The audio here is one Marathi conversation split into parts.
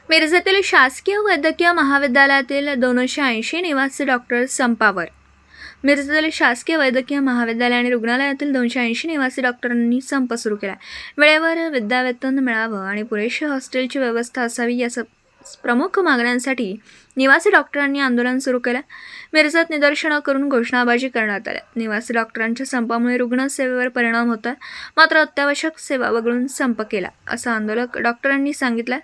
मिरजेतील शासकीय वैद्यकीय महाविद्यालयातील 280 निवासी डॉक्टर संपावर. मिरजेतील शासकीय वैद्यकीय महाविद्यालय आणि रुग्णालयातील 280 निवासी डॉक्टरांनी संप सुरू केला. वेळेवर विद्यावेतन मिळावं आणि पुरेशी हॉस्टेलची व्यवस्था असावी या प्रमुख मागण्यांसाठी निवासी डॉक्टरांनी आंदोलन सुरू केलं. मिरजेत निदर्शनं करून घोषणाबाजी करण्यात आल्या. निवासी डॉक्टरांच्या संपामुळे रुग्णसेवेवर परिणाम होतोय, मात्र अत्यावश्यक सेवा वगळून संप केला, असं आंदोलक डॉक्टरांनी सांगितलं.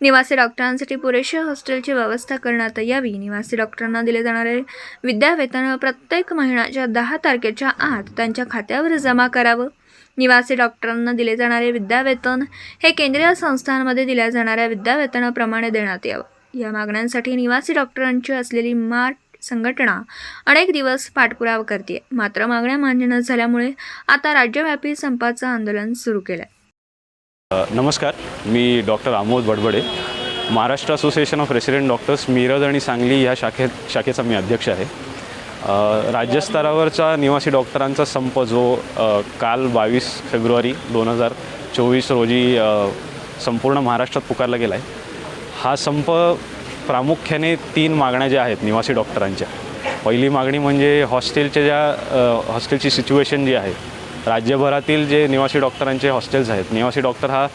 निवासी डॉक्टरांसाठी पुरेशी हॉस्टेलची व्यवस्था करण्यात यावी. निवासी डॉक्टरांना दिले जाणारे विद्यावेतन प्रत्येक महिन्याच्या 10 तारखेच्या आत त्यांच्या खात्यावर जमा करावं. निवासी डॉक्टरांना दिले जाणारे विद्यावेतन हे केंद्रीय संस्थांमध्ये दिल्या जाणाऱ्या विद्यावेतनाप्रमाणे देण्यात यावं. या मागण्यांसाठी निवासी डॉक्टरांची असलेली माठ संघटना अनेक दिवस पाठपुरावा करते, मात्र मागण्या मान्य न झाल्यामुळे आता राज्यव्यापी संपाचं आंदोलन सुरू केलं. नमस्कार, मी doctor Amod Badbade, Maharashtra association of resident doctors Miraj आणि सांगली ह्या शाखेचा मी अध्यक्ष आहे. राज्यस्तरावरचा निवासी डॉक्टरांचा संप जो काल 22 फेब्रुवारी 2024 रोजी संपूर्ण महाराष्ट्रात पुकारला गेला आहे. हा संप प्रामुख्याने 3 मागण्या ज्या आहेत निवासी डॉक्टरांच्या. पहिली मागणी म्हणजे हॉस्टेलची सिच्युएशन जी आहे. राज्यभरातील जे निवासी डॉक्टरांचे हॉस्टेल्स आहेत, निवासी डॉक्टर हा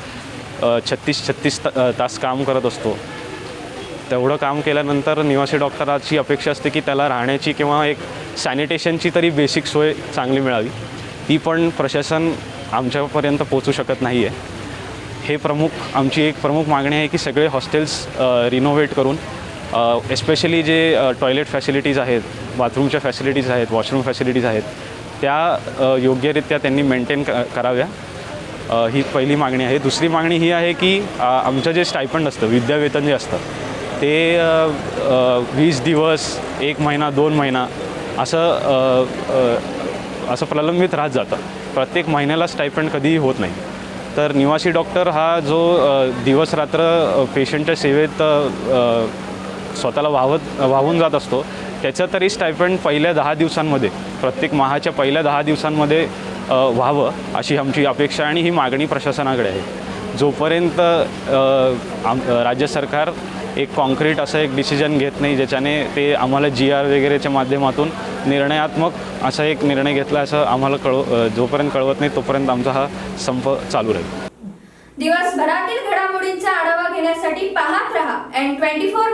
36 तास काम करत असतो. तेवढं काम केल्यानंतर निवासी डॉक्टराची अपेक्षा असते की त्याला राहण्याची किंवा एक सॅनिटेशनची तरी बेसिक सोय चांगली मिळावी. ती पण प्रशासन आमच्यापर्यंत पोचू शकत नाही आहे. आमची एक प्रमुख मागणी आहे की सगळे हॉस्टेल्स रिनोव्हेट करून एस्पेशली जे टॉयलेट फॅसिलिटीज आहेत, बाथरूमच्या फॅसिलिटीज आहेत, वॉशरूम फॅसिलिटीज आहेत, त्या योग्यरित्या त्यांनी मेंटेन कराव्या. ही पहिली मागणी आहे. दुसरी मागणी ही आहे की आमचं जे स्टायपंड असतं, विद्यावेतन जे असतं, ते 20 दिवस, 1 महिना, 2 महिना असं प्रलंबित राहत जातं. प्रत्येक महिन्याला स्टायपंड कधीही होत नाही. तर निवासी डॉक्टर हा जो दिवस रात्र पेशंटच्या सेवेत स्वतःला वाहून जात असतो, त्याचं तरी स्टायपंड पहिल्या 10 दिवसांमध्ये, प्रत्येक माहाच्या पहिल्या 10 दिवसांमध्ये व्हावं अशी आमची अपेक्षा आणि ही मागणी प्रशासनाकडे आहे. जोपर्यंत राज्य सरकार एक कॉन्क्रीट असं एक डिसिजन घेत नाही ज्याच्याने ते आम्हाला GR वगैरेच्या माध्यमातून निर्णयात्मक असा एक निर्णय घेतला असं आम्हाला जोपर्यंत कळवत नाही तोपर्यंत आमचा हा संप चालू राहील. दिवसभरातील घडामोडींचा आढावा घेण्यासाठी पाहत रहा N24